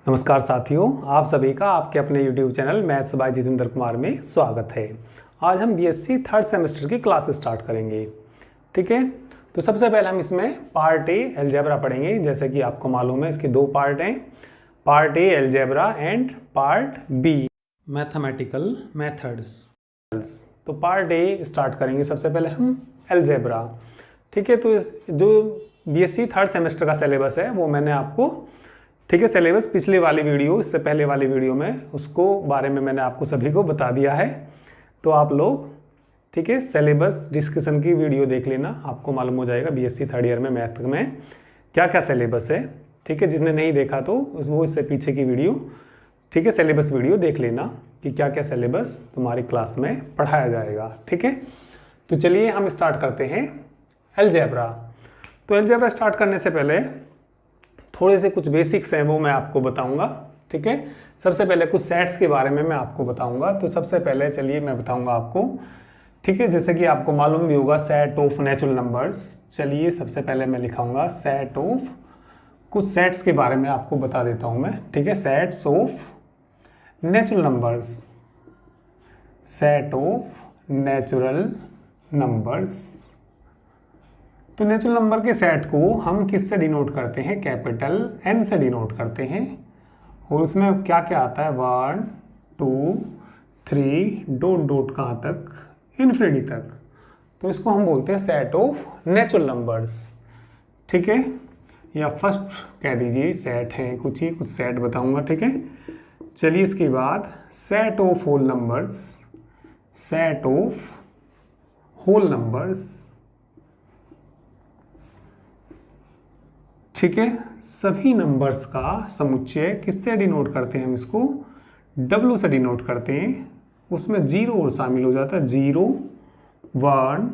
नमस्कार साथियों, आप सभी का आपके अपने YouTube channel maths by Jitendra Kumar में स्वागत है। आज हम बीएससी थर्ड सेमेस्टर की क्लास स्टार्ट करेंगे। ठीक है, तो सबसे पहले हम इसमें पार्ट ए अलजेब्रा पढ़ेंगे। जैसे कि आपको मालूम है इसके दो पार्ट हैं, part A algebra and part B mathematical methods. तो पार्ट ए स्टार्ट करेंगे सबसे पहले हम अलजेब्रा। ठीक है, तो जो बीएससी थर्ड सेमेस्टर का सिलेबस है वो मैंने आपको, ठीक है, सिलेबस पिछले वाली वीडियो, इससे पहले वाली वीडियो में उसको बारे में मैंने आपको सभी को बता दिया है। तो आप लोग, ठीक है, सिलेबस डिस्कशन की वीडियो देख लेना, आपको मालूम हो जाएगा बीएससी थर्ड ईयर में मैथ में क्या क्या सिलेबस है। ठीक है, जिसने नहीं देखा तो वो इससे पीछे की वीडियो, ठीक है, सिलेबस वीडियो देख लेना कि क्या क्या सिलेबस तुम्हारी क्लास में पढ़ाया जाएगा। ठीक है, तो चलिए हम स्टार्ट करते हैं अलजेब्रा। तो अलजेब्रा स्टार्ट करने से पहले थोड़े से कुछ बेसिक्स हैं वो मैं आपको बताऊंगा। ठीक है, सबसे पहले कुछ सेट्स के बारे में मैं आपको बताऊंगा। तो सबसे पहले चलिए मैं बताऊंगा आपको, ठीक है, जैसे कि आपको मालूम भी होगा सेट ऑफ नेचुरल नंबर्स। चलिए सबसे पहले मैं लिखाऊंगा सेट ऑफ, कुछ सेट्स के बारे में आपको बता देता हूं मैं। ठीक है, sets of natural numbers, set of natural numbers. तो नेचुरल नंबर के सेट को हम किससे डिनोट करते हैं? कैपिटल एन से डिनोट करते हैं। और उसमें क्या क्या आता है? 1 2 3 डॉट डॉट कहाँ तक? इन्फिनिटी तक। तो इसको हम बोलते हैं सेट ऑफ नेचुरल नंबर्स। ठीक है, या फर्स्ट कह दीजिए सेट है, कुछ सेट बताऊंगा। ठीक है, चलिए इसके बाद set of whole numbers, set of whole numbers. ठीक है, सभी नंबर्स का समुच्चय किससे डिनोट करते हैं? हम इसको W से डिनोट करते हैं। उसमें जीरो और शामिल हो जाता है, 0 1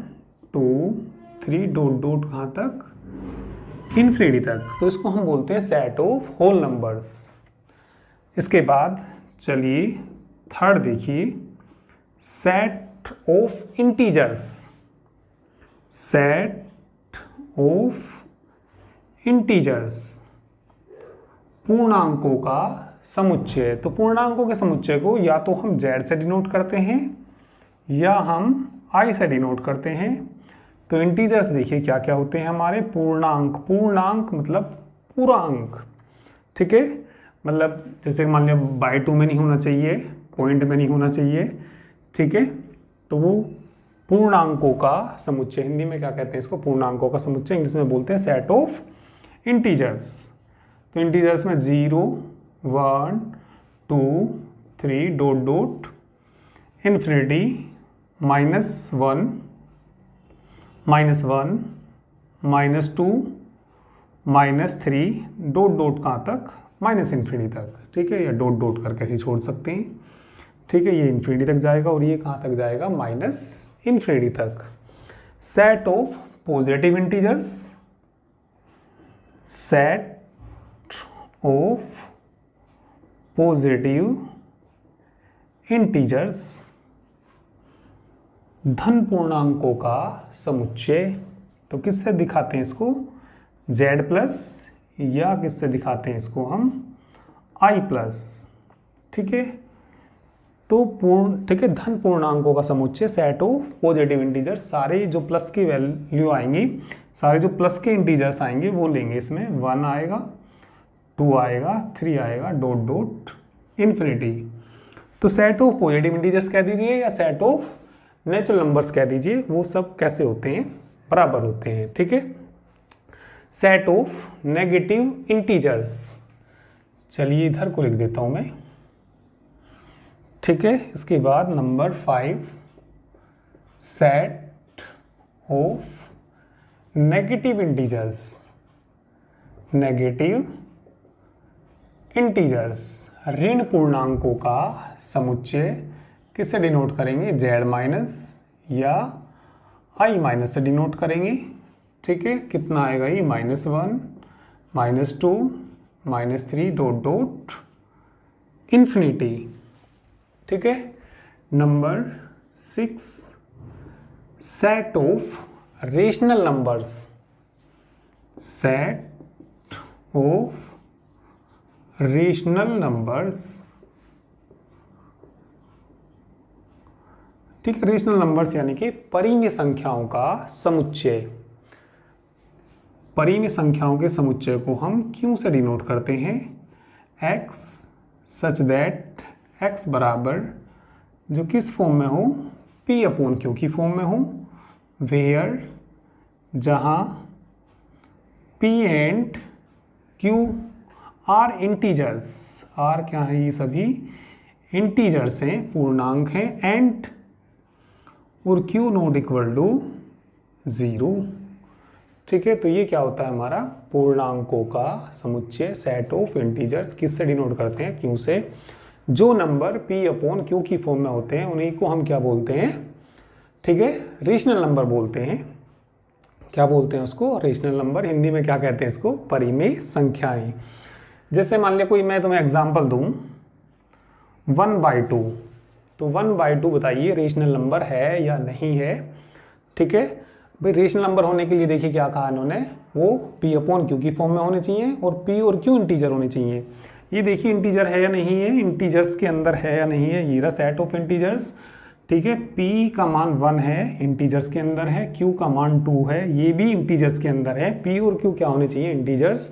2 3 डॉट डॉट कहाँ तक? इन्फिनिटी तक। तो इसको हम बोलते हैं सेट ऑफ होल नंबर्स। इसके बाद चलिए थर्ड देखिए, set of integers, set of integers, पूर्णांकों का समुच्चय। तो पूर्णांकों के समुच्चय को या तो हम Z से डिनोट करते हैं या हम I से डिनोट करते हैं। तो इंटीजर्स देखिए क्या क्या होते हैं हमारे? पूर्णांक, पूर्णांक मतलब पूरा अंक। ठीक है, मतलब जैसे मान लिया बाय 2 में नहीं होना चाहिए, पॉइंट में नहीं होना चाहिए। ठीक है, तो वो पूर्णांकों का समुच्चय, हिंदी में क्या कहते हैं इसको? पूर्णांकों का समुच्चय। इंग्लिश में बोलते हैं सेट ऑफ इंटीजर्स। तो इंटीजर्स में 0 1 2 3 dot dot infinity -1 -1 -2 -3 dot dot कहाँ तक? माइनस इन्फिनिटी तक। ठीक है, या डॉट डॉट करके ऐसे छोड़ सकते हैं। ठीक है, ये इन्फिनिटी तक जाएगा और ये कहाँ तक जाएगा? माइनस इन्फिनिटी तक। Set of positive integers, set of positive integers, धन पूर्णांकों का समुच्चय। तो किससे दिखाते हैं इसको? Z प्लस, या किससे दिखाते हैं इसको हम? I plus. ठीक है, तो ठीक है, धन पूर्णांकों का समुच्चय सेट ऑफ पॉजिटिव इंटीजर्स। सारे जो प्लस की वैल्यू आएंगी, सारे जो प्लस के इंटीजर्स आएंगे वो लेंगे। इसमें 1 आएगा, 2 आएगा, 3 आएगा, डॉट डॉट इन्फिनिटी। तो सेट ऑफ पॉजिटिव इंटीजर्स कह दीजिए या सेट ऑफ नेचुरल नंबर्स कह दीजिए, वो सब कैसे होते हैं? बराबर होते हैं। ठीक है, सेट ऑफ नेगेटिव इंटीजर्स, चलिए इधर को लिख देता हूं मैं। ठीक है, इसके बाद number 5, set of negative integers, negative integers, ऋण पूर्णांकों का समुच्चय। किससे डिनोट करेंगे? Z माइनस या I माइनस से डिनोट करेंगे। ठीक है, कितना आएगा ये? -1 -2 -3 डॉट डॉट इन्फिनिटी। ठीक है, number 6, set of rational numbers, set of rational numbers, ठीक है, रेशनल नंबर्स यानी कि परिमेय संख्याओं का समुच्चय। परिमेय संख्याओं के समुच्चय को हम क्यों से डिनोट करते हैं, x सच दैट x बराबर जो किस फॉर्म में हो, p अपॉन q की फॉर्म में हो, वेयर जहां p and q are integers, are क्या है, ये सभी इंटीजर्स हैं, पूर्णांक हैं, एंड और q नॉट इक्वल टू 0। ठीक है, तो ये क्या होता है हमारा पूर्णांकों का समुच्चय, सेट ऑफ इंटीजर्स। किससे डिनोट करते हैं, q से। जो नंबर p अपॉन q की फॉर्म में होते हैं उन्हीं को हम क्या बोलते हैं, ठीक है, रेशनल नंबर बोलते हैं। क्या बोलते हैं उसको, रेशनल नंबर। हिंदी में क्या कहते हैं इसको, परिमेय संख्याएं। जैसे मान लिया कोई मैं तुम्हें एग्जांपल दूं 1/2, तो 1/2 बताइए रेशनल नंबर है या नहीं है। ठीक है भाई, रेशनल नंबर होने के लिए देखिए क्या कहा इन्होंने, वो p अपॉन q की फॉर्म में होने चाहिए और p और q इंटीजर होने चाहिए। ये देखिए इंटीजर है या नहीं है, इंटीजर्स के अंदर है या नहीं है, ये रहा सेट ऑफ इंटीजर्स। ठीक है, p का मान 1 है, इंटीजर्स के अंदर है, q का मान 2 है, ये भी इंटीजर्स के अंदर है। p और q क्या होने चाहिए, इंटीजर्स।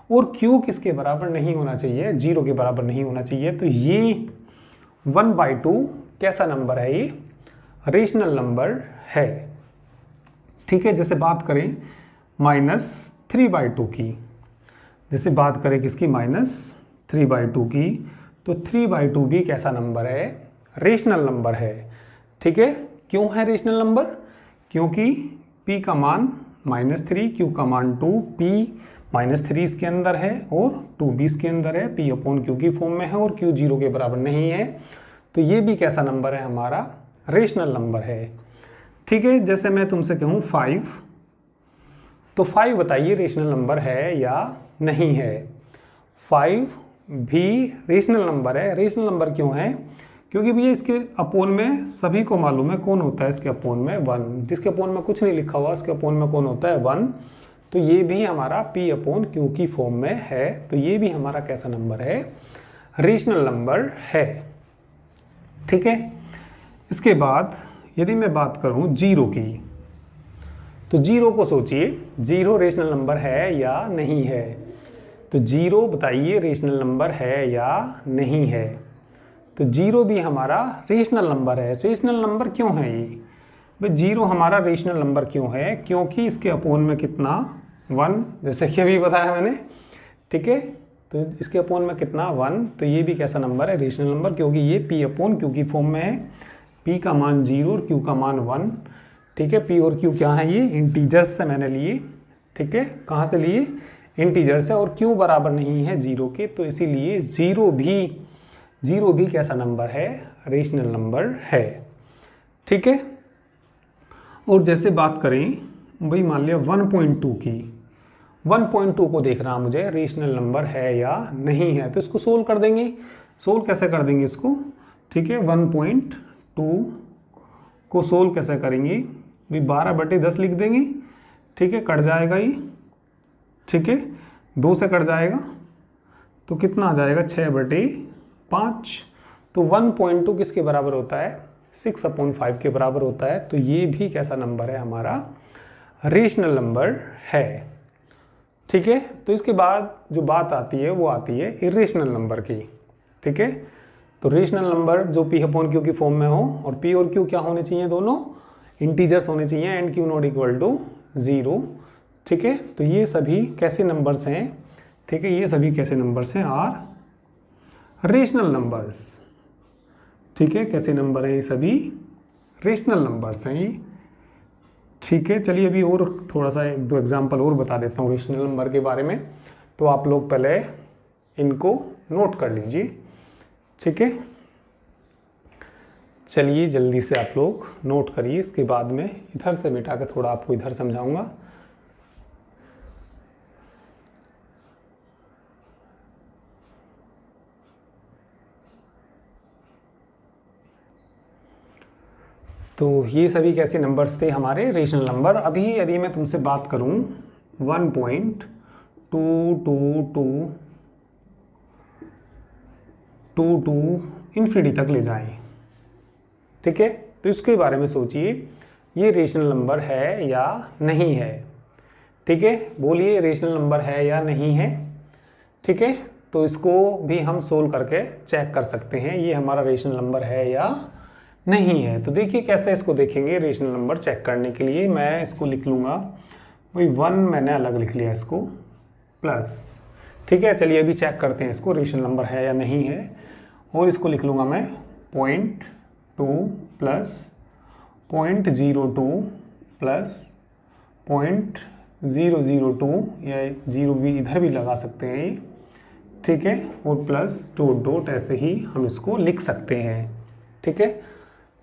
और q किसके बराबर नहीं होना चाहिए, 0 के बराबर नहीं होना चाहिए। तो ये 1/2 कैसा नंबर है, ये रेशनल नंबर है। ठीक है, जैसे बात करें -3/2 की, जैसे बात करें किसकी, -3/2 की, तो 3/2 भी कैसा नंबर है, रेशनल नंबर है। ठीक है, क्यों है रेशनल नंबर, क्योंकि p का मान -3, q का मान 2, p -3 इसके अंदर है और 2 भी इसके अंदर है, p अपॉन q की फॉर्म में है और q 0 के बराबर नहीं है। तो ये भी कैसा नंबर है, हमारा रेशनल नंबर है। ठीक है, जैसे मैं तुमसे कहूँ 5, तो 5 बताइए रेशनल नंबर है या नहीं है। 5 भी रेशनल नंबर है। रेशनल नंबर क्यों है, क्योंकि भैया इसके अपोन में सभी को मालूम है कौन होता है, इसके अपोन में 1, जिसके अपोन में कुछ नहीं लिखा हुआ उसके अपोन में कौन होता है, 1। तो ये भी हमारा p अपॉन q की फॉर्म में है। तो ये भी हमारा कैसा नंबर है, रेशनल नंबर है। ठीक है, इसके बाद यदि मैं बात करूं 0 की, तो 0 को सोचिए, 0 रेशनल नंबर है या नहीं है। तो 0 बताइए रेशनल नंबर है या नहीं है। तो 0 भी हमारा रेशनल नंबर है। रेशनल नंबर क्यों है ये भाई, 0 हमारा रेशनल नंबर क्यों है, क्योंकि इसके अपोन में कितना, 1, जैसे कि अभी बताया मैंने। ठीक है, तो इसके अपोन में कितना, 1। तो ये भी कैसा नंबर है, रेशनल नंबर, क्योंकि ये p अपॉन q की फॉर्म में है। p का मान 0 और q का मान 1। ठीक है, p और q क्या है, ये इंटीजर्स से मैंने लिए। ठीक है, कहाँ से लिए, इंटीजर्स है, और q बराबर नहीं है 0 के, तो इसीलिए 0 भी कैसा नंबर है, रेशनल नंबर है। ठीक है, और जैसे बात करें भाई मान लिया 1.2 की, 1.2 को देखना मुझे रेशनल नंबर है या नहीं है। तो इसको सोल्व कर देंगे। सोल्व कैसे कर देंगे इसको, ठीक है, 1.2 को सोल्व कैसे करेंगे भाई, 12/10 लिख देंगे। ठीक है, कट जाएगा ये, ठीक है, 2 से कट जाएगा तो कितना आ जाएगा, 6/5। तो 1.2 किसके बराबर होता है, 6/5 के बराबर होता है। तो ये भी कैसा नंबर है, हमारा रेशनल नंबर है। ठीक है, तो इसके बाद जो बात आती है वो आती है इरेशनल नंबर की। ठीक है, तो रेशनल नंबर जो p अपॉन q की फॉर्म में हो, और p और q क्या होने चाहिए, दोनों इंटीजर्स होने चाहिए, and q not equal to 0। ठीक है, तो ये सभी कैसे नंबर्स हैं, ठीक है, ये सभी कैसे नंबर्स हैं, आर रेशनल नंबर्स। ठीक है, कैसे नंबर हैं ये सभी, रेशनल नंबर्स हैं ये। ठीक है, चलिए अभी और थोड़ा सा 1-2 एग्जांपल और बता देता हूँ रेशनल नंबर के बारे में। तो आप लोग पहले इनको नोट कर लीजिए। ठीक है, चलिए जल्दी से आप लोग नोट करिए, इसके बाद में इधर से मिटा के थोड़ा आपको इधर समझाऊंगा। तो ये सभी कैसे नंबर्स थे, हमारे रेशनल नंबर। अभी यदि मैं तुमसे बात करूं 1.222 2 टू इन्फिनिटी तक ले जाएं। ठीक है, तो इसके बारे में सोचिए, ये रेशनल नंबर है या नहीं है। ठीक है, बोलिए रेशनल नंबर है या नहीं है। ठीक है, तो इसको भी हम सोल्व करके चेक कर सकते हैं ये हमारा रेशनल नंबर है या नहीं है। तो देखिए कैसे इसको देखेंगे रेशनल नंबर चेक करने के लिए। मैं इसको लिख लूँगा भाई 1 मैंने अलग लिख लिया इसको प्लस। ठीक है, चलिए अभी चेक करते हैं इसको रेशनल नंबर है या नहीं है। और इसको लिख लूँगा मैं 0.2 प्लस 0.02 प्लस 0.002 या 0 भी इधर भी लगा सकते हैं ये। ठीक है, और प्लस डॉट डॉट ऐसे ही हम इसको लिख सकते हैं। ठीक है,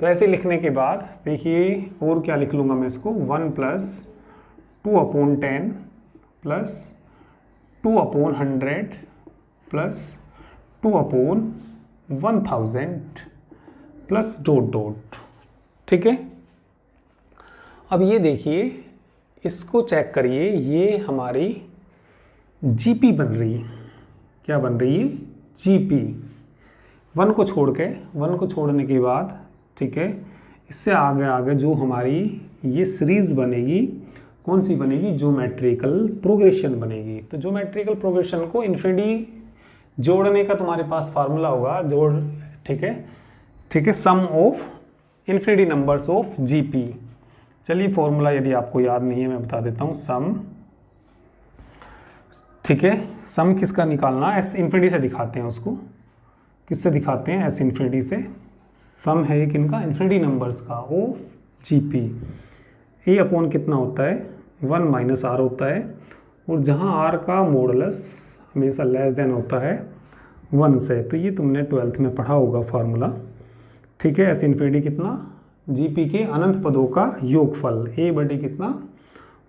तो ऐसे लिखने के बाद देखिए और क्या लिख लूँगा मैं इसको 1 plus 2/10 plus 2/100 plus 2/1000 plus dot dot. ठीक है, अब ये देखिए इसको चेक करिए, ये हमारी जीपी बन रही है। क्या बन रही है? जीपी। 1 को छोड़ने के बाद ठीक है, इससे आगे आगे जो हमारी ये सीरीज बनेगी, कौन सी बनेगी? ज्योमेट्रिकल प्रोग्रेशन बनेगी। तो ज्योमेट्रिकल प्रोग्रेशन को इन्फिनिटी जोड़ने का तुम्हारे पास फार्मूला होगा जोड़। ठीक है, sum of infinity numbers of GP. चलिए फॉर्मूला यदि आपको याद नहीं है मैं बता देता हूँ। सम, ठीक है, सम किसका निकालना? एस इन्फिनिटी से दिखाते हैं उसको। किससे दिखाते हैं? एस इन्फिनिटी से। सम है एक इनका इन्फिनिटी नंबर्स का ऑफ जीपी। ए अपॉन कितना होता है? 1 माइनस आर होता है। और जहाँ आर का मॉडुलस हमेशा लेस देन होता है 1 से। तो ये तुमने 12th में पढ़ा होगा फार्मूला। ठीक है, एस इन्फिनिटी कितना? जीपी के अनंत पदों का योगफल ए बटे कितना?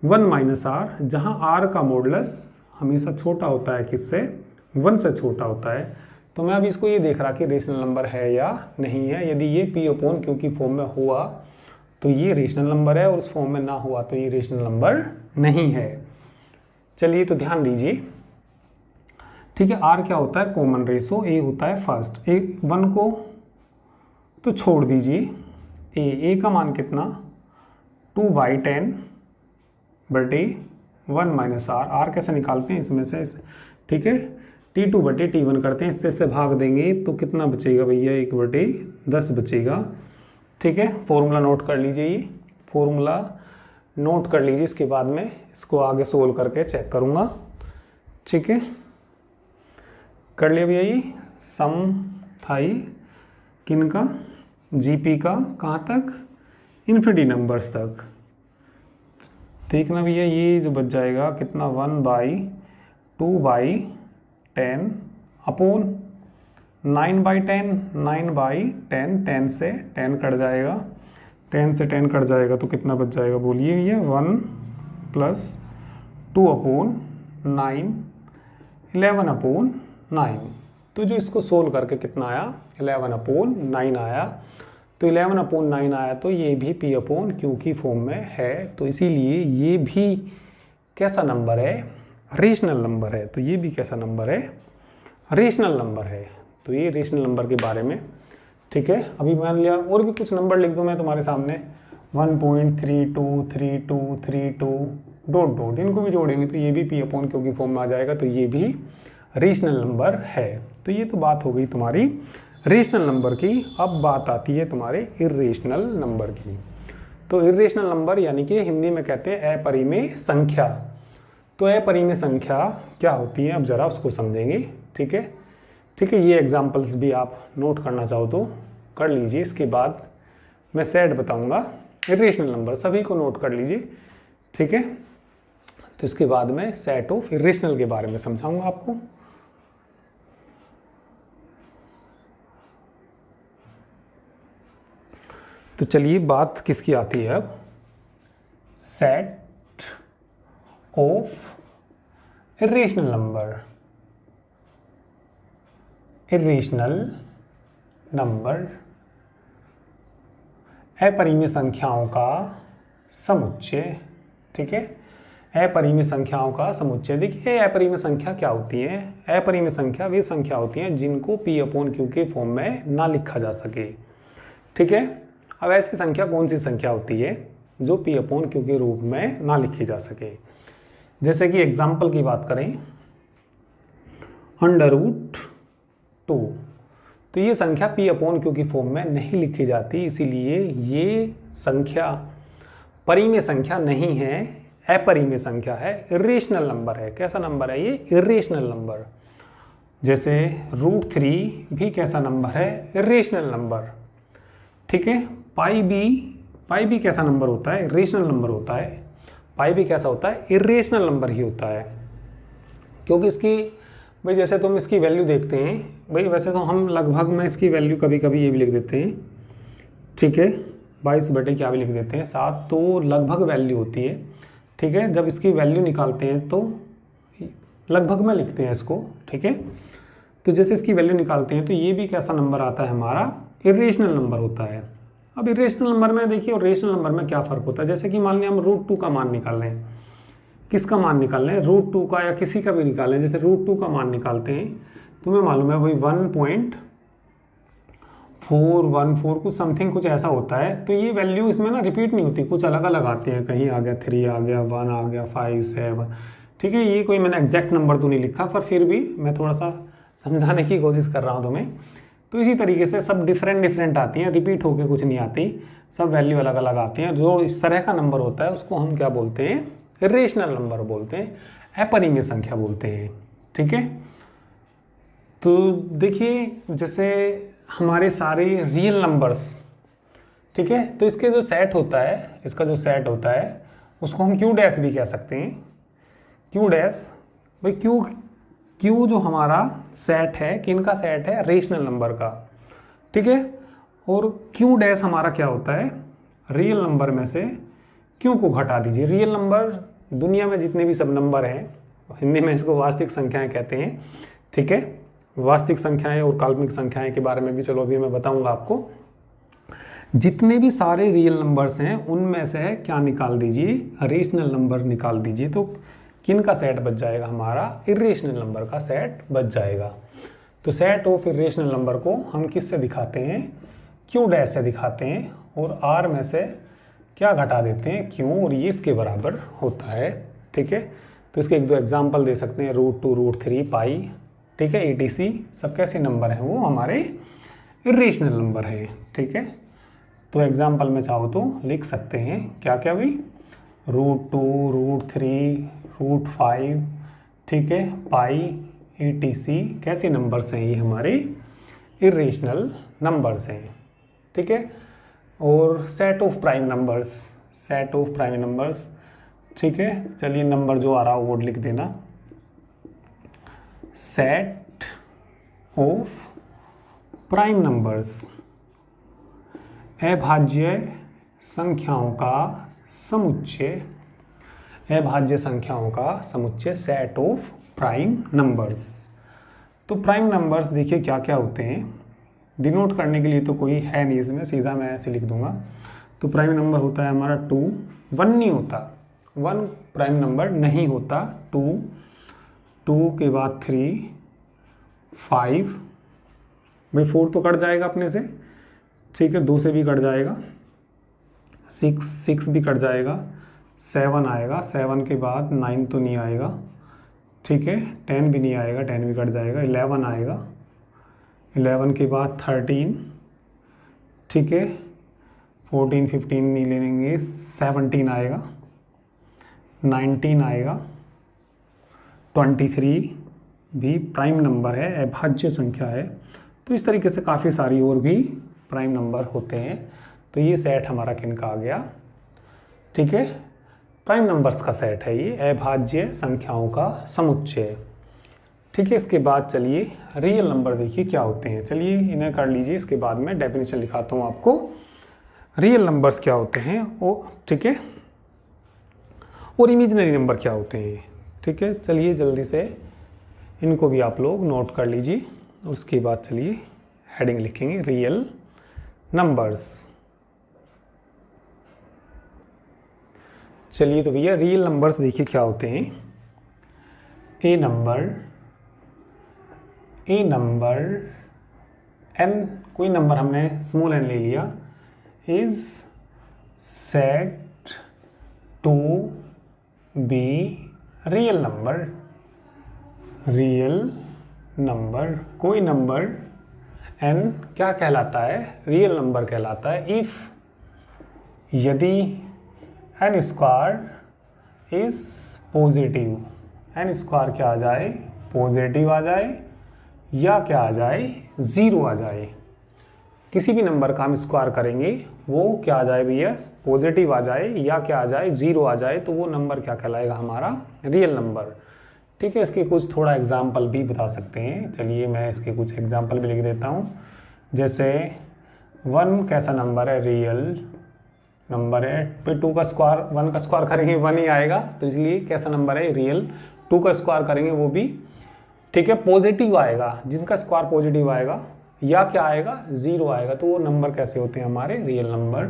1 माइनस आर, जहाँ आर का मॉडुलस हमेशा छोटा होता है किससे? 1 से छोटा होता है। तो मैं अभी इसको ये देख रहा कि रेशनल नंबर है या नहीं है। यदि ये पी अपॉन क्यू की फॉर्म में हुआ तो ये रेशनल नंबर है, और उस फॉर्म में ना हुआ तो ये रेशनल नंबर नहीं है। चलिए तो ध्यान दीजिए। ठीक है, आर क्या होता है? Common ratio. ए होता है फर्स्ट। 1 को तो छोड़ दीजिए। ए का मान कितना? 2/10 बटे 1 माइनस आर। आर कैसे निकालते हैं इसमें से? ठीक है, T2 बटे T1 करते हैं। इससे भाग देंगे तो कितना बचेगा भैया? 1/10 बचेगा। ठीक है, फॉर्मूला नोट कर लीजिए। ये फॉर्मूला नोट कर लीजिए। इसके बाद में इसको आगे सोल्व करके चेक करूँगा। ठीक है, कर लिया भैया। ये सम था ये किन का? जीपी का। कहाँ तक? इन्फिनिटी नंबर्स तक। देखना भैया ये जो बच जाएगा कितना? 1/2/10 अपॉन 9/10। 9/10, 10 से 10 कट जाएगा। 10 से 10 कट जाएगा तो कितना बच जाएगा? बोलिए भैया। 1 प्लस 2/9, 11/9। तो जो इसको सोल्व करके कितना आया? 11/9 आया। तो 11/9 आया तो ये भी पी अपॉन क्यू की फॉर्म में है। तो इसीलिए ये भी कैसा नंबर है? रेशनल नंबर है। तो ये भी कैसा नंबर है? रेशनल नंबर है। तो ये रेशनल नंबर के बारे में। ठीक है, अभी मान लिया और भी कुछ नंबर लिख दूँ मैं तुम्हारे सामने 1.323232 डॉट डॉट, इनको भी जोड़ेंगे तो ये भी पी अपॉन क्यू की फॉर्म में आ जाएगा। तो ये भी रेशनल नंबर है। तो ये तो बात हो गई तुम्हारी रेशनल नंबर की। अब बात आती है तुम्हारे इर्रेशनल नंबर की। तो इर्रेशनल नंबर यानी कि हिंदी में कहते हैं अपरिमेय संख्या। तो अपरिमेय संख्या क्या होती है अब जरा उसको समझेंगे। ठीक है, ये एग्जाम्पल्स भी आप नोट करना चाहो तो कर लीजिए। इसके बाद मैं सेट बताऊंगा इर्रेशनल नंबर, सभी को नोट कर लीजिए। ठीक है, तो इसके बाद मैं सेट ऑफ इर्रेशनल के बारे में समझाऊंगा आपको। तो चलिए बात किसकी आती है अब? Set of irrational number. Irrational number अपरिमेय संख्याओं का समुच्चय। ठीक है, अपरिमेय संख्याओं का समुच्चय। देखिए अपरिमेय संख्या क्या होती है? अपरिमेय संख्या वे संख्या होती हैं जिनको P/Q के फॉर्म में ना लिखा जा सके। ठीक है, अब ऐसी संख्या कौन सी संख्या होती है जो P/Q के रूप में ना लिखी जा सके? जैसे कि एग्जाम्पल की बात करें, √2, तो ये संख्या P/Q की फॉर्म में नहीं लिखी जाती, इसीलिए ये संख्या परिमेय संख्या नहीं है, अपरिमेय संख्या है, इरेशनल नंबर है। कैसा नंबर है ये? Irrational number. जैसे √3 भी कैसा नंबर है? Irrational number. ठीक है, पाई भी कैसा नंबर होता है? इरेशनल नंबर होता है। पाई भी कैसा होता है? इरेशनल नंबर ही होता है, क्योंकि इसकी भाई जैसे तुम इसकी वैल्यू देखते हैं भाई, वैसे तो हम लगभग में इसकी वैल्यू कभी कभी ये भी लिख देते हैं। ठीक है, 22 बटे क्या भी लिख देते हैं 7, तो लगभग वैल्यू होती है। ठीक है, जब इसकी वैल्यू निकालते हैं तो लगभग में लिखते हैं इसको। ठीक है, तो जैसे इसकी वैल्यू निकालते हैं तो ये भी कैसा नंबर आता है हमारा? इरेशनल नंबर होता है। अब इरेशनल नंबर में देखिए और रेशनल नंबर में क्या फ़र्क होता है। जैसे कि मान लिया हम √2 का मान निकाल रहे हैं, किसका मान निकाल रहे हैं? √2 का, या किसी का भी निकाल रहे हैं। जैसे √2 का मान निकालते हैं, तुम्हें मालूम है भाई 1.414 कुछ समथिंग कुछ ऐसा होता है, तो ये वैल्यू इसमें ना रिपीट नहीं होती, कुछ अलग अलग आती है। कहीं आ गया 3 आ गया, 1 आ गया, 5 7। ठीक है, ये कोई मैंने एग्जैक्ट नंबर तो नहीं लिखा, पर फिर भी मैं थोड़ा सा समझाने की कोशिश कर रहा हूँ तुम्हें। तो इसी तरीके से सब डिफरेंट आती हैं, रिपीट होकर कुछ नहीं आती, सब वैल्यू अलग अलग आती हैं। जो इस तरह का नंबर होता है उसको हम क्या बोलते हैं? इरेशनल नंबर बोलते हैं, अपरिमेय संख्या बोलते हैं। ठीक है, तो देखिए जैसे हमारे सारे रियल नंबर्स, ठीक है, तो इसके जो सेट होता है, इसका जो सेट होता है उसको हम Q डैश भी कह सकते हैं। Q डैश भाई Q जो हमारा सेट है, किनका सेट है? रेशनल नंबर का। ठीक है, और Q डैश हमारा क्या होता है? रियल नंबर में से Q को घटा दीजिए। रियल नंबर दुनिया में जितने भी सब नंबर हैं, हिंदी में इसको वास्तविक संख्याएं कहते हैं। ठीक है, वास्तविक संख्याएं और काल्पनिक संख्याएं के बारे में भी चलो अभी मैं बताऊंगा आपको। जितने भी सारे रियल नंबर्स हैं उनमें से क्या निकाल दीजिए? रेशनल नंबर निकाल दीजिए, तो किन का सेट बच जाएगा? हमारा इरेशनल नंबर का सेट बच जाएगा। तो सेट ऑफ इरेशनल नंबर को हम किससे दिखाते हैं? Q डैश से दिखाते हैं, और R में से क्या घटा देते हैं? Q, और ये इसके बराबर होता है। ठीक है, तो इसके एक दो एग्जाम्पल दे सकते हैं, √2, √3, पाई। ठीक है, ETC सब कैसे नंबर हैं? वो हमारे इरेशनल नंबर है। ठीक है, तो एग्जाम्पल में चाहो तो लिख सकते हैं क्या क्या भी? √2, √3, √5, ठीक है, पाई, ETC कैसे नंबर्स हैं? ये हमारे इरेशनल नंबर्स हैं। ठीक है, और set of prime numbers, set of prime numbers. ठीक है, चलिए नंबर जो आ रहा हो वो लिख देना। सेट ऑफ प्राइम नंबर्स, अभाज्य संख्याओं का समुच्चय, अभाज्य संख्याओं का समुच्चय, सेट ऑफ प्राइम नंबर्स। तो प्राइम नंबर्स देखिए क्या क्या होते हैं, डिनोट करने के लिए तो कोई है नहीं इसमें, सीधा मैं ऐसे लिख दूंगा। तो प्राइम नंबर होता है हमारा 2, 1 नहीं होता, 1 प्राइम नंबर नहीं होता। 2 के बाद 3, 5, भाई 4 तो कट जाएगा अपने से। ठीक है, 2 से भी कट जाएगा, 6 भी कट जाएगा, 7 आएगा, 7 के बाद 9 तो नहीं आएगा। ठीक है, 10 भी नहीं आएगा, 10 भी कट जाएगा, 11 आएगा, 11 के बाद 13। ठीक है, 14, 15 नहीं लेंगे, 17 आएगा, 19 आएगा, 23 भी प्राइम नंबर है, अभाज्य संख्या है। तो इस तरीके से काफ़ी सारी और भी प्राइम नंबर होते हैं। तो ये सेट हमारा किन का आ गया? ठीक है, प्राइम नंबर्स का सेट है ये, अभाज्य संख्याओं का समुच्चय। ठीक है, इसके बाद चलिए रियल नंबर देखिए क्या होते हैं। चलिए इन्हें कर लीजिए, इसके बाद मैं डेफिनेशन लिखाता हूँ आपको। रियल नंबर्स क्या होते हैं वो, ठीक है, और इमेजिनरी नंबर क्या होते हैं। ठीक है, चलिए जल्दी से इनको भी आप लोग नोट कर लीजिए। उसके बाद चलिए हेडिंग लिखेंगे रियल नंबर्स। चलिए तो भैया रियल नंबर्स देखिए क्या होते हैं। ए नंबर एन, कोई नंबर हमने स्मॉल एन ले लिया, is set to be real number. कोई नंबर एन क्या कहलाता है, रियल नंबर कहलाता है इफ, यदि n square is positive, n square क्या आ जाए, पॉजिटिव आ जाए, या क्या आ जाए, ज़ीरो आ जाए। किसी भी नंबर का हम स्क्वायर करेंगे वो क्या आ जाए भैया, पॉजिटिव आ जाए, या क्या आ जाए, ज़ीरो आ जाए, तो वो नंबर क्या कहलाएगा, हमारा रियल नंबर। ठीक है, इसके कुछ थोड़ा एग्जाम्पल भी बता सकते हैं। चलिए मैं इसके कुछ एग्जाम्पल भी लिख देता हूँ। जैसे 1 कैसा नंबर है, रियल नंबर है। फिर 2 का स्क्वायर, 1 का स्क्वायर करेंगे 1 ही आएगा, तो इसलिए कैसा नंबर है, रियल। 2 का स्क्वायर करेंगे वो भी, ठीक है, पॉजिटिव आएगा, जिनका स्क्वायर पॉजिटिव आएगा, या क्या आएगा, ज़ीरो आएगा, तो वो नंबर कैसे होते हैं, हमारे रियल नंबर।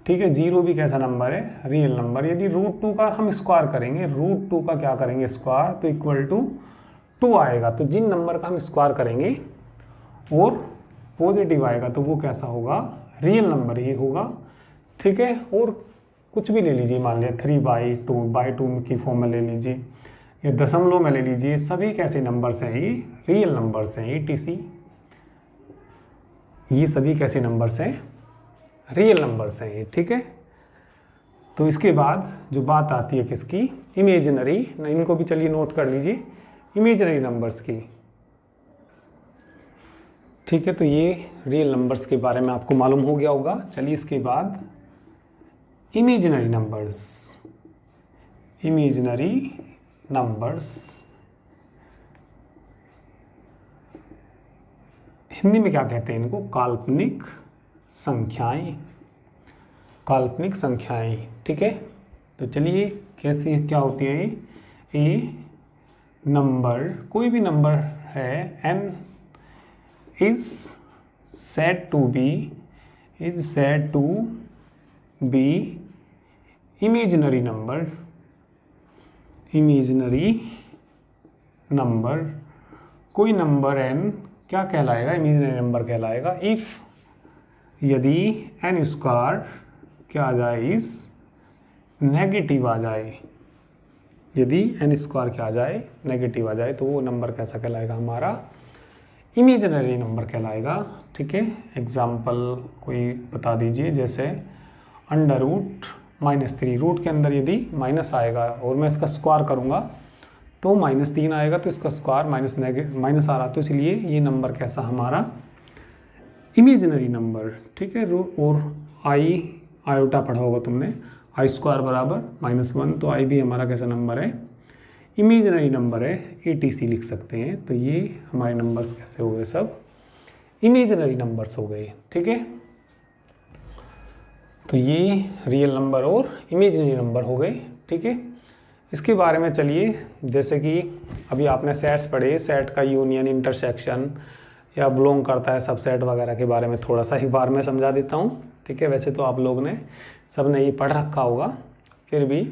ठीक है, 0 भी कैसा नंबर है, रियल नंबर। यदि √2 का हम स्क्वायर करेंगे, √2 का क्या करेंगे स्क्वायर, तो इक्वल टू 2 आएगा। तो जिन नंबर का हम स्क्वायर करेंगे और पॉजिटिव आएगा तो वो कैसा होगा, रियल नंबर ही होगा। ठीक है, और कुछ भी ले लीजिए, मान लिया 3/2 की फॉर्म में ले लीजिए, या दशमलव में ले लीजिए, सभी कैसे नंबर्स हैं, ये रियल नंबर्स हैं, ETC, ये सभी कैसे नंबर्स हैं, रियल नंबर्स हैं ये। ठीक है, तो इसके बाद जो बात आती है किसकी, इमेजिनरी, इनको भी चलिए नोट कर लीजिए, इमेजिनरी नंबर्स की। ठीक है, तो ये रियल नंबर्स के बारे में आपको मालूम हो गया होगा। चलिए इसके बाद इमेजिनरी नंबर्स, हिंदी में क्या कहते हैं इनको, काल्पनिक संख्याएं। ठीक है, तो चलिए कैसे क्या होती है ये नंबर, कोई भी नंबर है, n is said to be imaginary number. कोई नंबर n क्या कहलाएगा, इमेजिनरी नंबर कहलाएगा इफ, यदि n स्क्वायर क्या आ जाए, इस नेगेटिव आ जाए, यदि n स्क्वायर क्या आ जाए, नेगेटिव आ जाए, तो वो नंबर कैसा कहलाएगा, हमारा इमेजिनरी नंबर कहलाएगा। ठीक है, एग्जाम्पल कोई बता दीजिए, जैसे √-3, रूट के अंदर यदि माइनस आएगा और मैं इसका स्क्वायर करूँगा तो -3 आएगा, तो इसका स्क्वायर माइनस आ रहा, तो इसलिए ये नंबर कैसा, हमारा इमेजिनरी नंबर। ठीक है, और आयोटा पढ़ा होगा तुमने, i² बराबर -1, तो i भी हमारा कैसा नंबर है, इमेजिनरी नंबर है, ETC लिख सकते हैं। तो ये हमारे नंबर्स कैसे हो गए, सब इमेजिनरी नंबर्स हो गए। ठीक है, तो ये रियल नंबर और इमेजिनरी नंबर हो गए। ठीक है, इसके बारे में चलिए, जैसे कि अभी आपने सेट्स पढ़े, सेट का यूनियन, इंटरसेक्शन या बिलोंग करता है, सबसेट वगैरह के बारे में थोड़ा सा एक बार मैं समझा देता हूँ। ठीक है, वैसे तो आप लोग ने सबने ये पढ़ रखा होगा, फिर भी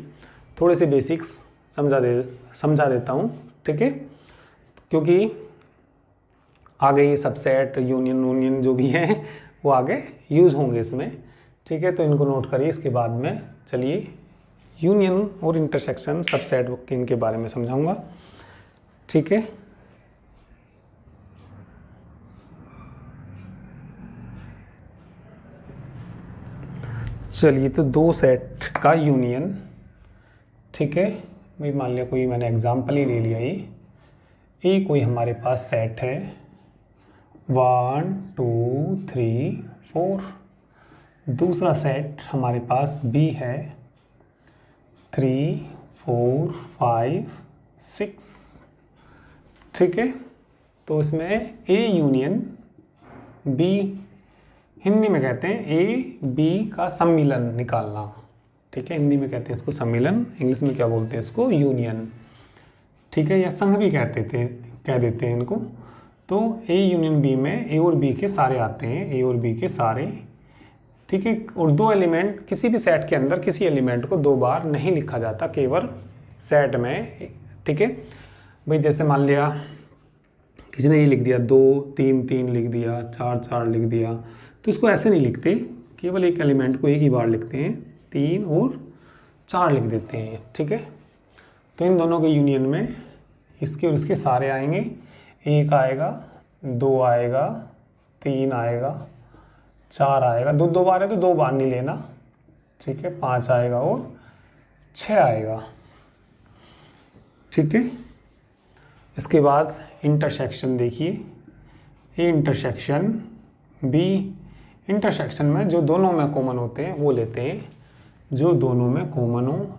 थोड़े से बेसिक्स समझा देता हूँ। ठीक है, क्योंकि आगे ये सबसेट, यूनियन जो भी हैं वो आगे यूज़ होंगे इसमें। ठीक है, तो इनको नोट करिए। इसके बाद में चलिए यूनियन और इंटरसेक्शन, सबसेट इनके बारे में समझाऊंगा। ठीक है, चलिए तो दो सेट का यूनियन। ठीक है, भाई मान लिया कोई मैंने एग्जांपल ही ले लिया, ये कोई हमारे पास सेट है 1 2 3 4। दूसरा सेट हमारे पास B है 3 4 5 6। ठीक है, तो इसमें A यूनियन B, हिंदी में कहते हैं A B का सम्मिलन निकालना। ठीक है, हिंदी में कहते हैं इसको सम्मिलन, इंग्लिश में क्या बोलते हैं इसको, यूनियन। ठीक है, या संघ भी कह देते हैं इनको। तो A यूनियन B में A और B के सारे आते हैं, A और B के सारे। ठीक है। और दो एलिमेंट किसी भी सेट के अंदर किसी एलिमेंट को दो बार नहीं लिखा जाता, केवल सेट में, ठीक है। भाई जैसे मान लिया किसी ने ये लिख दिया 2 3 3 लिख दिया, 4 4 लिख दिया, तो इसको ऐसे नहीं लिखते, केवल एक एलिमेंट को एक ही बार लिखते हैं, 3 और 4 लिख देते हैं, ठीक है। तो इन दोनों के यूनियन में इसके और इसके सारे आएंगे, 1 आएगा, 2 आएगा, 3 आएगा, 4 आएगा, दो बार है तो 2 बार नहीं लेना, ठीक है, 5 आएगा और 6 आएगा, ठीक है। इसके बाद इंटरसेक्शन देखिए, ए इंटरसेक्शन बी, इंटरसेक्शन में जो दोनों में कॉमन होते हैं वो लेते हैं, जो दोनों में कॉमन हो।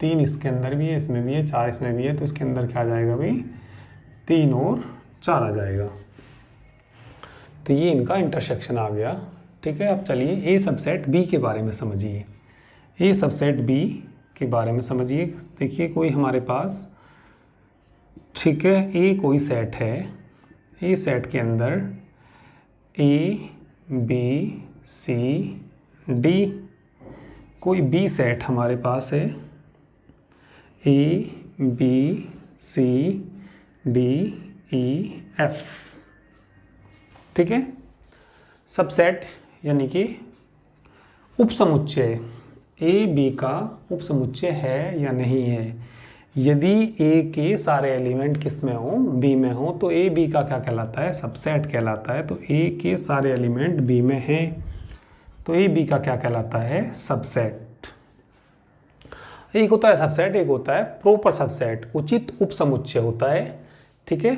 3 इसके अंदर भी है, इसमें भी है, 4 इसमें भी है, तो इसके अंदर क्या आ जाएगा भाई, 3 और 4 आ जाएगा। तो ये इनका इंटरसेक्शन आ गया, ठीक है। अब चलिए ए सबसेट बी के बारे में समझिए। ए सबसेट बी के बारे में समझिए। देखिए कोई हमारे पास, ठीक है, ए कोई सेट है, ए सेट के अंदर ए बी सी डी, कोई बी सेट हमारे पास है, A B C D E F, ठीक है। सबसेट यानी कि उपसमुच्चय, ए बी का उपसमुच्चय है या नहीं है। यदि ए के सारे एलिमेंट किस में हो, बी में हो, तो ए बी का क्या कहलाता है, सबसेट कहलाता है। तो ए के सारे एलिमेंट बी में हैं, तो ए बी का क्या कहलाता है, सबसेट। एक होता है सबसेट, एक होता है प्रॉपर सबसेट, उचित उपसमुच्चय होता है, ठीक है।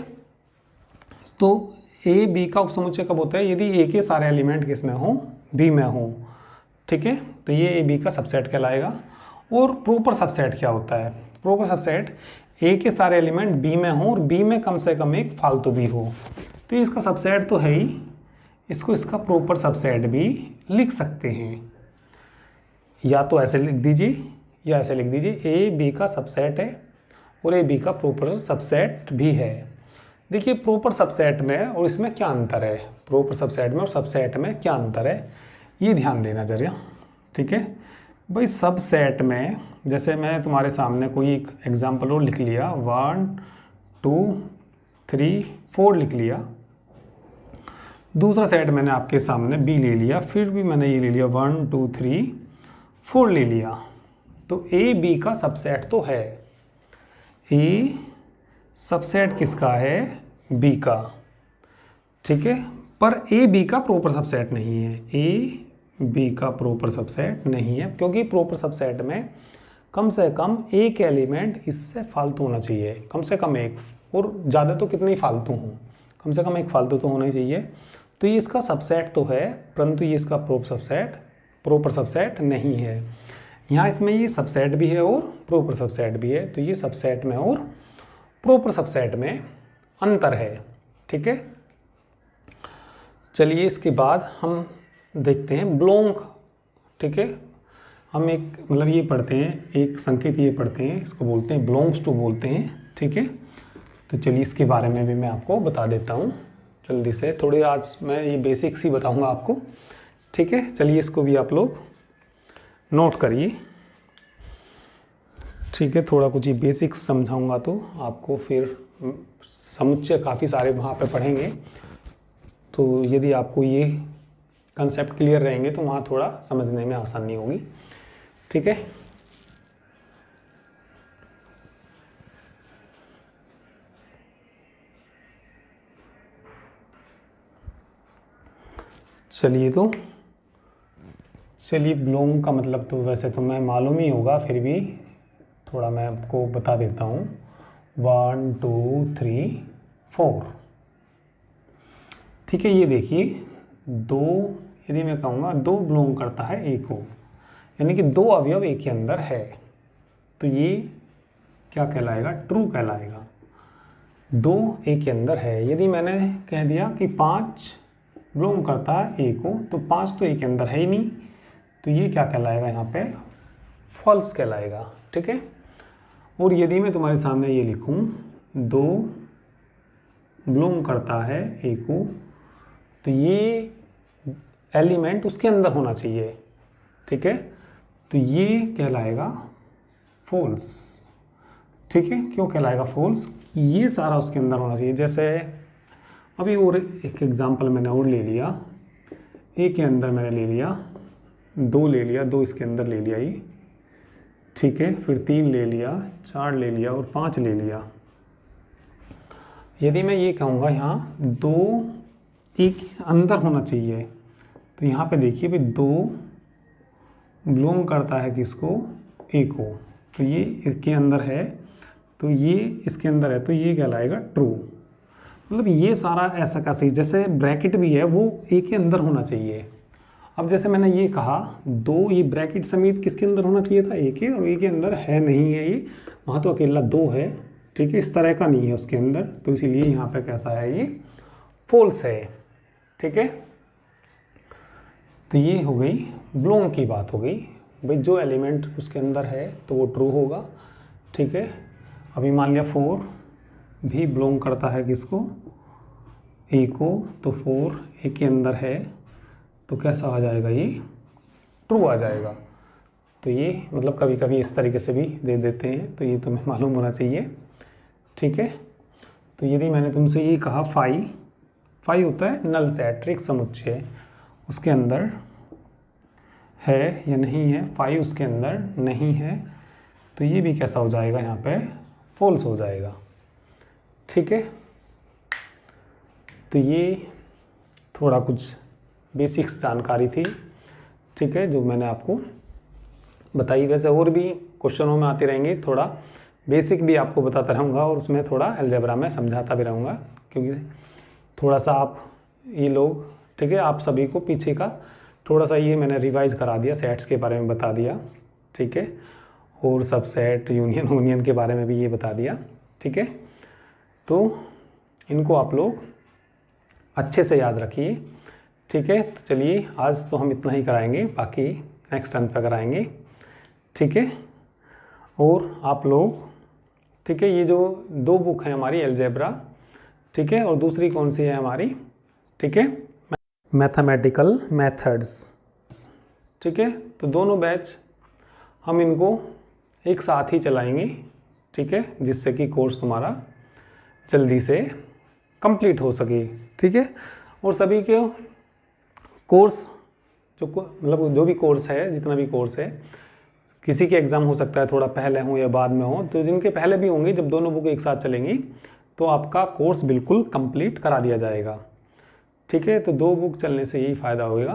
तो ए बी का उपसमुच्चय कब होता है, यदि ए के सारे एलिमेंट किस में हो, बी में हो, ठीक है, तो ये ए बी का सबसेट कहलाएगा। और प्रॉपर सबसेट क्या होता है, प्रॉपर सबसेट ए के सारे एलिमेंट बी में हो और बी में कम से कम एक फालतू भी हो, तो इसका सबसेट तो है ही, इसको इसका प्रॉपर सबसेट भी लिख सकते हैं। या तो ऐसे लिख दीजिए या ऐसे लिख दीजिए, ए बी का सबसेट है और ए बी का प्रॉपर सबसेट भी है। देखिए प्रॉपर सबसेट में और इसमें क्या अंतर है, प्रॉपर सबसेट में और सबसेट में क्या अंतर है, ये ध्यान देना जरा, ठीक है भाई। सबसेट में जैसे मैं तुम्हारे सामने कोई एक एग्जाम्पल और लिख लिया, 1 2 3 4 लिख लिया, दूसरा सेट मैंने आपके सामने बी ले लिया, फिर भी मैंने ये ले लिया 1 2 3 4 ले लिया, तो ए बी का सबसेट तो है। ए सबसेट किसका है, बी का, ठीक है, पर ए बी का प्रॉपर सबसेट नहीं है, ए बी का प्रॉपर सबसेट नहीं है, क्योंकि प्रॉपर सबसेट में कम से कम एक एलिमेंट इससे फालतू होना चाहिए, कम से कम एक, और ज़्यादा तो कितने ही फालतू हों, कम से कम एक फालतू तो होना ही चाहिए। तो ये इसका सबसेट तो है, परंतु ये इसका प्रॉपर सबसेट नहीं है। यहाँ इसमें ये सबसेट भी है और प्रॉपर सबसेट भी है, तो ये सबसेट में और प्रॉपर सबसेट में अंतर है, ठीक है। चलिए इसके बाद हम देखते हैं बिलोंग, ठीक है। हम एक मतलब ये पढ़ते हैं, एक संकेत ये पढ़ते हैं, इसको बोलते हैं बिलोंग्स टू बोलते हैं, ठीक है। तो चलिए इसके बारे में भी मैं आपको बता देता हूँ जल्दी से, थोड़ी आज मैं ये बेसिक्स ही बताऊँगा आपको, ठीक है। चलिए इसको भी आप लोग नोट करिए, ठीक है। थोड़ा कुछ ही बेसिक्स समझाऊँगा तो आपको फिर समुच्चय काफ़ी सारे वहाँ पे पढ़ेंगे, तो यदि आपको ये कंसेप्ट क्लियर रहेंगे तो वहाँ थोड़ा समझने में आसानी होगी, ठीक है। चलिए बिलोंग का मतलब तो वैसे तो मैं मालूम ही होगा, फिर भी थोड़ा मैं आपको बता देता हूँ। 1 2 3 4, ठीक है। ये देखिए 2, यदि मैं कहूँगा 2 बिलोंग करता है ए को, यानी कि 2 अवयव ए के अंदर है, तो ये क्या कहलाएगा, ट्रू कहलाएगा। 2 ए के अंदर है। यदि मैंने कह दिया कि 5 बिलोंग करता है ए को, तो 5 तो ए के अंदर है ही नहीं, तो ये क्या कहलाएगा, यहाँ पे फॉल्स कहलाएगा, ठीक है। और यदि मैं तुम्हारे सामने ये लिखूँ 2 बिलोंग करता है ए को, तो ये एलिमेंट उसके अंदर होना चाहिए, ठीक है। तो ये कहलाएगा फॉल्स, ठीक है। क्यों कहलाएगा फॉल्स? ये सारा उसके अंदर होना चाहिए। जैसे अभी और एक एग्जांपल मैंने और ले लिया, ए के अंदर मैंने ले लिया 2 ले लिया, 2 इसके अंदर ले लिया ये, ठीक है। फिर 3 ले लिया, 4 ले लिया और 5 ले लिया। यदि मैं ये कहूँगा यहाँ 2 ए के अंदर होना चाहिए, तो यहाँ पे देखिए भाई 2 बिलोंग करता है किसको? ए को। तो ये इसके अंदर है, तो ये इसके अंदर है, तो ये कहलाएगा ट्रू। मतलब ये सारा ऐसा का सही, जैसे ब्रैकेट भी है वो ए के अंदर होना चाहिए। अब जैसे मैंने ये कहा 2, ये ब्रैकेट समेत किसके अंदर होना चाहिए था? ए के, और ए के अंदर है नहीं है ये, वहाँ तो अकेला 2 है, ठीक है। इस तरह का नहीं है उसके अंदर, तो इसीलिए यहाँ पे कैसा है? ये फॉल्स है, ठीक है। तो ये हो गई बिलोंग की बात हो गई भाई, जो एलिमेंट उसके अंदर है तो वो ट्रू होगा, ठीक है। अभी मान लिया 4 भी बिलोंग करता है किसको? ए को, तो 4 ए के अंदर है, तो कैसा आ जाएगा? ये ट्रू आ जाएगा। तो ये मतलब कभी कभी इस तरीके से भी दे देते हैं, तो ये तुम्हें मालूम होना चाहिए, ठीक है। तो यदि मैंने तुमसे ये कहा 5 होता है नल सेट, एक समुच्चय, उसके अंदर है या नहीं है? 5 उसके अंदर नहीं है, तो ये भी कैसा हो जाएगा? यहाँ पे फॉल्स हो जाएगा, ठीक है। तो ये थोड़ा कुछ बेसिक्स जानकारी थी, ठीक है, जो मैंने आपको बताई। वैसे और भी क्वेश्चनों में आती रहेंगी, थोड़ा बेसिक भी आपको बताता रहूँगा और उसमें थोड़ा अलजेब्रा में समझाता भी रहूँगा, क्योंकि थोड़ा सा आप ये लोग, ठीक है, आप सभी को पीछे का थोड़ा सा ये मैंने रिवाइज करा दिया, सेट्स के बारे में बता दिया, ठीक है, और सब सेट यूनियन के बारे में भी ये बता दिया, ठीक है। तो इनको आप लोग अच्छे से याद रखिए, ठीक है। तो चलिए आज तो हम इतना ही कराएंगे, बाकी नेक्स्ट टाइम पे कराएंगे, ठीक है। और आप लोग, ठीक है, ये जो 2 बुक हैं हमारी अलजेब्रा, ठीक है, और दूसरी कौन सी है हमारी? ठीक है, मैथमेटिकल मेथड्स, ठीक है। तो दोनों बैच हम इनको एक साथ ही चलाएंगे, ठीक है, जिससे कि कोर्स तुम्हारा जल्दी से कंप्लीट हो सके, ठीक है। और सभी के कोर्स मतलब जो भी कोर्स है, जितना भी कोर्स है, किसी के एग्ज़ाम हो सकता है थोड़ा पहले हो या बाद में हो, तो जिनके पहले भी होंगे, जब दोनों बुक एक साथ चलेंगी तो आपका कोर्स बिल्कुल कंप्लीट करा दिया जाएगा, ठीक है। तो 2 बुक चलने से यही फ़ायदा होगा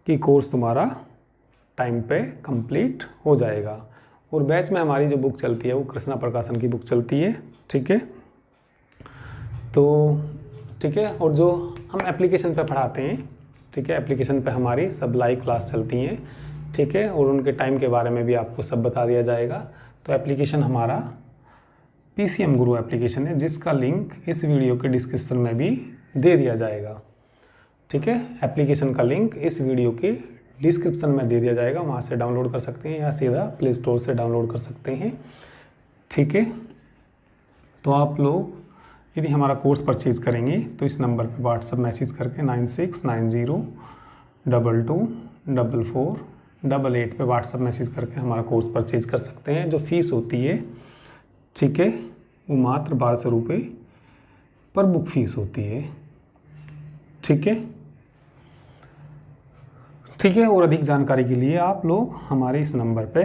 कि कोर्स तुम्हारा टाइम पे कंप्लीट हो जाएगा। और बैच में हमारी जो बुक चलती है वो कृष्णा प्रकाशन की बुक चलती है, ठीक है। तो ठीक है, और जो हम एप्लीकेशन पे पढ़ाते हैं, ठीक है, एप्लीकेशन पे हमारी सब लाइव क्लास चलती हैं, ठीक है, और उनके टाइम के बारे में भी आपको सब बता दिया जाएगा। तो एप्लीकेशन हमारा PCM गुरु एप्लीकेशन है, जिसका लिंक इस वीडियो के डिस्क्रिप्शन में भी दे दिया जाएगा, ठीक है। एप्लीकेशन का लिंक इस वीडियो के डिस्क्रिप्शन में दे दिया जाएगा, वहाँ से डाउनलोड कर सकते हैं या सीधा प्ले स्टोर से डाउनलोड कर सकते हैं, ठीक है। तो आप लोग यदि हमारा कोर्स परचेज़ करेंगे तो इस नंबर पे व्हाट्सएप मैसेज करके 9690224488 पे व्हाट्सएप मैसेज करके हमारा कोर्स परचेज़ कर सकते हैं। जो फीस होती है, ठीक है, वो मात्र 1200 रुपये पर बुक फीस होती है, ठीक है, ठीक है। और अधिक जानकारी के लिए आप लोग हमारे इस नंबर पे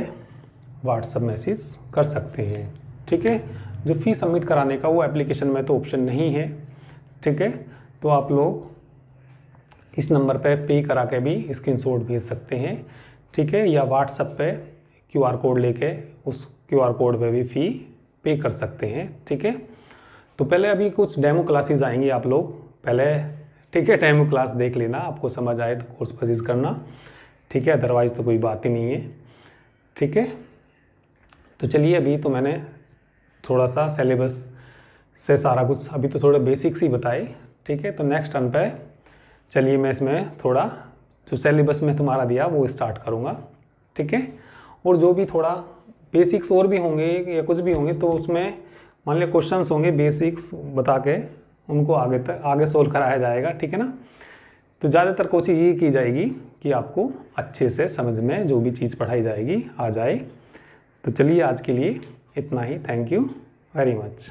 व्हाट्सएप मैसेज कर सकते हैं, ठीक है। जो फीस सबमिट कराने का वो एप्लीकेशन में तो ऑप्शन नहीं है, ठीक है। तो आप लोग इस नंबर पे पे करा के भी स्क्रीनशॉट भेज सकते हैं, ठीक है, या व्हाट्सएप पे QR कोड लेके उस QR कोड पे भी फ़ी पे कर सकते हैं, ठीक है। तो पहले अभी कुछ डेमो क्लासेस आएंगी, आप लोग पहले, ठीक है, डेमो क्लास देख लेना, आपको समझ आए तो कोर्स परचेज करना, ठीक है, अदरवाइज़ तो कोई बात ही नहीं है, ठीक है। तो चलिए, अभी तो मैंने थोड़ा सा सिलेबस से सारा कुछ अभी तो थोड़ा बेसिक्स ही बताए, ठीक है। तो नेक्स्ट टर्न पे चलिए मैं इसमें थोड़ा जो सिलेबस में तुम्हारा दिया वो स्टार्ट करूँगा, ठीक है। और जो भी थोड़ा बेसिक्स और भी होंगे या कुछ भी होंगे तो उसमें मान लिया क्वेश्चंस होंगे बेसिक्स बता के उनको आगे सोल्व कराया जाएगा, ठीक है ना। तो ज़्यादातर कोशिश ये की जाएगी कि आपको अच्छे से समझ में जो भी चीज़ पढ़ाई जाएगी आ जाए। तो चलिए आज के लिए इतना ही। Thank you very much.